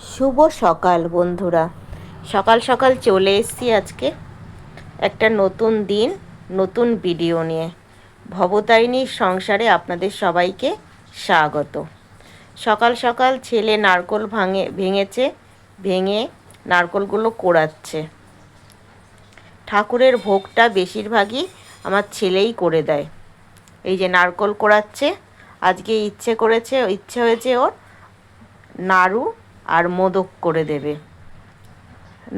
শুভ সকাল বন্ধুরা। সকাল সকাল চলে এসেছি আজকে একটা নতুন দিন, নতুন ভিডিও নিয়ে। ভবতারিণীর সংসারে আপনাদের সবাইকে স্বাগত। সকাল সকাল ছেলে নারকোল ভেঙেছে, ভেঙে নারকোলগুলো কোড়াচ্ছে। ঠাকুরের ভোগটা বেশিরভাগই আমার ছেলেই করে দেয়। এই যে নারকোল কোড়াচ্ছে, আজকে ইচ্ছে হয়েছে ওর নাড়ু আর মোদক করে দেবে।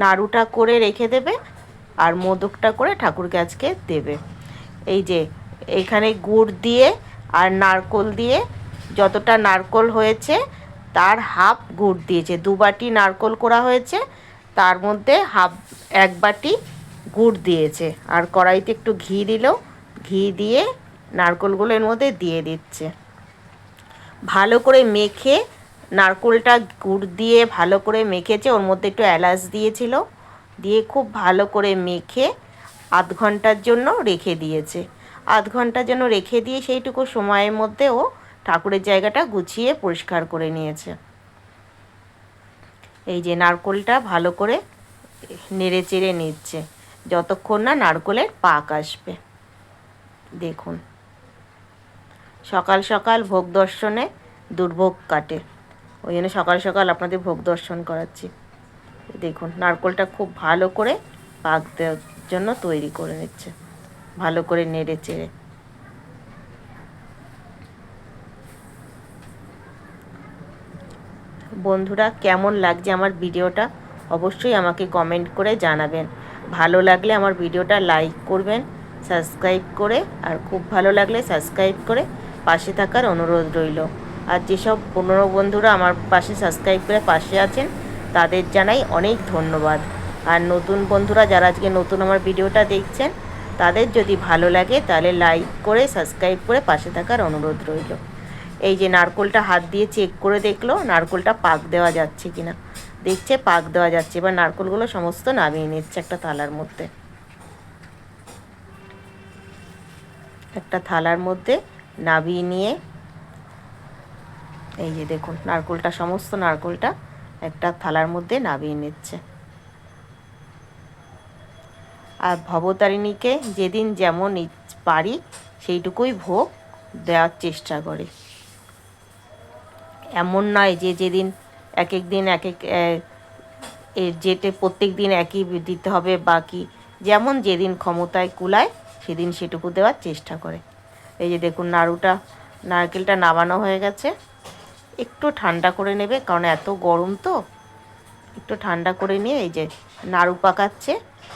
নাড়ুটা করে রেখে দেবে আর মোদকটা করে ঠাকুরকে আজকে দেবে। এই যে এখানে গুড় দিয়ে আর নারকোল দিয়ে, যতটা নারকোল হয়েছে তার হাফ গুড় দিয়েছে। 2 বাটি নারকোল করা হয়েছে, তার মধ্যে এক বাটি গুড় দিয়েছে। আর কড়াইতে একটু ঘি দিল, ঘি দিয়ে নারকোলগুলো এর মধ্যে দিয়ে দিচ্ছে। ভালো করে মেখে, নারকোলটা গুড় দিয়ে ভালো করে মেখেছে, ওর মধ্যে একটু এলাচ দিয়েছিল, দিয়ে খুব ভালো করে মেখে আধ ঘন্টার জন্য রেখে দিয়েছে। আধ ঘন্টার জন্য রেখে দিয়ে সেইটুকু সময়ের মধ্যে ও ঠাকুরের জায়গাটা গুছিয়ে পরিষ্কার করে নিয়েছে। এই যে নারকোলটা ভালো করে নেড়ে চেড়ে নিচ্ছে যতক্ষণ না নারকোলের পাক আসবে। দেখুন, সকাল সকাল ভোগ দর্শনে দুর্ভোগ কাটে, ওই জন্য সকাল সকাল আপনাদের ভোগ দর্শন করাচ্ছি। দেখুন নারকোলটা খুব ভালো করে পাক দেওয়ার জন্য তৈরি করে নিচ্ছে, ভালো করে নেড়ে চেড়ে। বন্ধুরা, কেমন লাগছে আমার ভিডিওটা অবশ্যই আমাকে কমেন্ট করে জানাবেন। ভালো লাগলে আমার ভিডিওটা লাইক করবেন, সাবস্ক্রাইব করে, আর খুব ভালো লাগলে সাবস্ক্রাইব করে পাশে থাকার অনুরোধ রইল। আর যেসব পুরনো বন্ধুরা আমার পাশে সাবস্ক্রাইব করে পাশে আছেন তাদের জানাই অনেক ধন্যবাদ। আর নতুন বন্ধুরা যারা আজকে নতুন আমার ভিডিওটা দেখছেন, তাদের যদি ভালো লাগে তাহলে লাইক করে সাবস্ক্রাইব করে পাশে থাকার অনুরোধ রইল। এই যে নারকোলটা হাত দিয়ে চেক করে দেখলো নারকোলটা পাক দেওয়া যাচ্ছে কিনা, দেখছে পাক দেওয়া যাচ্ছে। এবার নারকোলগুলো সমস্ত নামিয়ে নিচ্ছে একটা থালার মধ্যে। একটা থালার মধ্যে নামিয়ে নিয়ে এই যে দেখুন সমস্ত নারকোলটা একটা থালার মধ্যে নামিয়ে নিচ্ছে। আর ভবতারিণীকে যেদিন যেমন পারি সেইটুকুই ভোগ দেওয়ার চেষ্টা করে। এমন নয় যে যেদিন এক এক দিন এক এক যেটা প্রত্যেক দিন একই দিতে হবে, বাকি যেমন যেদিন ক্ষমতায় কুলায় সেদিন সেটুকু দেওয়ার চেষ্টা করে। এই যে দেখুন নারকেলটা নামানো হয়ে গেছে। একটু ঠান্ডা করে নেবে, কারণ এত গরম তো, একটু ঠান্ডা করে নিয়ে এই যে নাড়ু পাকাচ্ছে।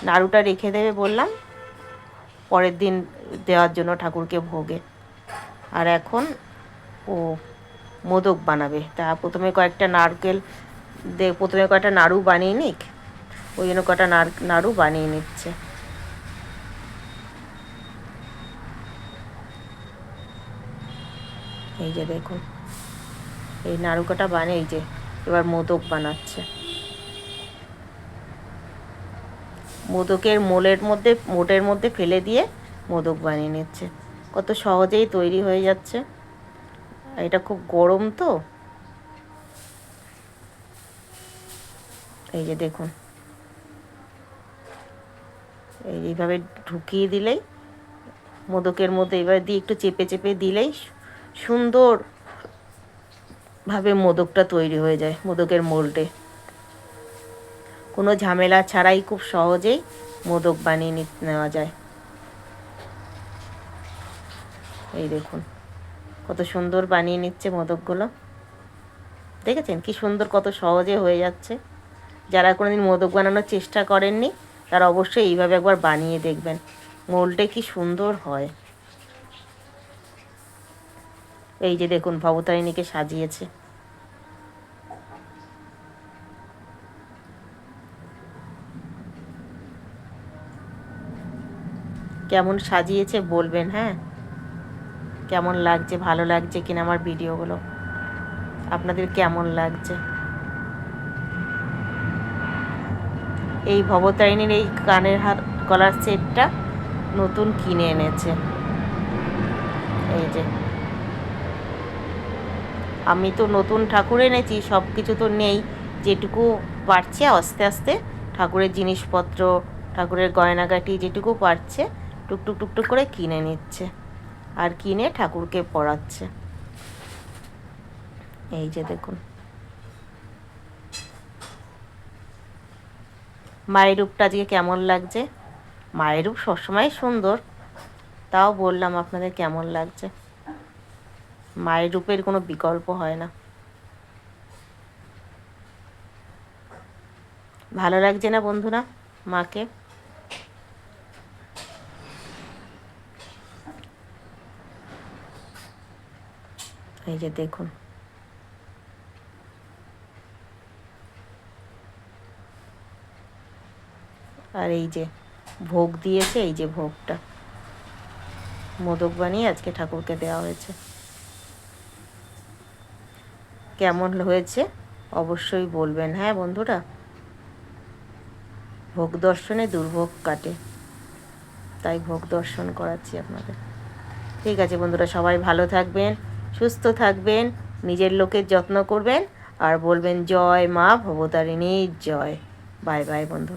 নাড়ুটা রেখে দেবে বললাম পরের দিন দেওয়ার জন্য ঠাকুরকে ভোগে। আর এখন ও মোদক বানাবে, তা প্রথমে কয়েকটা নাড়ু বানিয়ে নিক, ওই জন্য কটা নাড়ু বানিয়ে নিচ্ছে। এই যে দেখুন এই নাড়ু কটা বানিয়ে এই যে এবার মোদক বানাচ্ছে। মোদকের মোটের মধ্যে ফেলে দিয়ে মোদক বানিয়ে নিচ্ছে। কত সহজেই তৈরি হয়ে যাচ্ছে। এটা খুব গরম তো, এই যে দেখুন এইভাবে ঢুকিয়ে দিলেই মোদকের মধ্যে, এবার দিয়ে একটু চেপে চেপে দিলেই সুন্দরভাবে মোদকটা তৈরি হয়ে যায়। মোদকের মোল্ডে কোনো ঝামেলা ছাড়াই খুব সহজেই মোদক বানিয়ে নেওয়া যায়। এই দেখুন কত সুন্দর বানিয়ে নিচ্ছে মোদকগুলো, দেখেছেন কি সুন্দর, কত সহজে হয়ে যাচ্ছে। যারা কোনোদিন মোদক বানানোর চেষ্টা করেননি তারা অবশ্যই এইভাবে একবার বানিয়ে দেখবেন, মোল্ডে কি সুন্দর হয়। এই যে দেখুন ভবতারিণীকে সাজিয়েছে। কেমন সাজিয়েছে বলবেন, হ্যাঁ কেমন লাগছে, ভালো লাগছে কিনা আমার ভিডিওগুলো, আপনাদের কেমন লাগছে। এই ভবতারিণীর এই গলার সেটটা নতুন কিনে এনেছে। এই যে আমি তো নতুন ঠাকুর এনেছি, সব কিছু তো নেই, যেটুকু পারছে আস্তে আস্তে ঠাকুরের জিনিসপত্র, ঠাকুরের গয়নাগাটি যেটুকু পারছে টুকটুক টুকটুক করে কিনে নিচ্ছে আর কিনে ঠাকুরকে পরাচ্ছে। এই যে দেখুন মায়ের রূপটা আজকে কেমন লাগছে। মায়ের রূপ সবসময় সুন্দর, তাও বললাম আপনাদের কেমন লাগছে। মায়ের রূপের কোনো বিকল্প হয় না। ভালো লাগছে না বন্ধুরা মাকে? এই যে দেখুন আর এই যে ভোগ দিয়েছে, এই যে ভোগটা মোদক বানিয়ে আজকে ঠাকুরকে দেওয়া হয়েছে। কেমন হয়েছে অবশ্যই বলবেন হ্যাঁ বন্ধুরা। ভোগ দর্শনে দুর্ভোগ কাটে, তাই ভোগ দর্শন করাচ্ছি আপনাদের। ঠিক আছে বন্ধুরা, সবাই ভালো থাকবেন, সুস্থ থাকবেন, নিজের লোকের যত্ন করবেন আর বলবেন জয় মা ভবতারিণীর জয়। বাই বাই বন্ধু।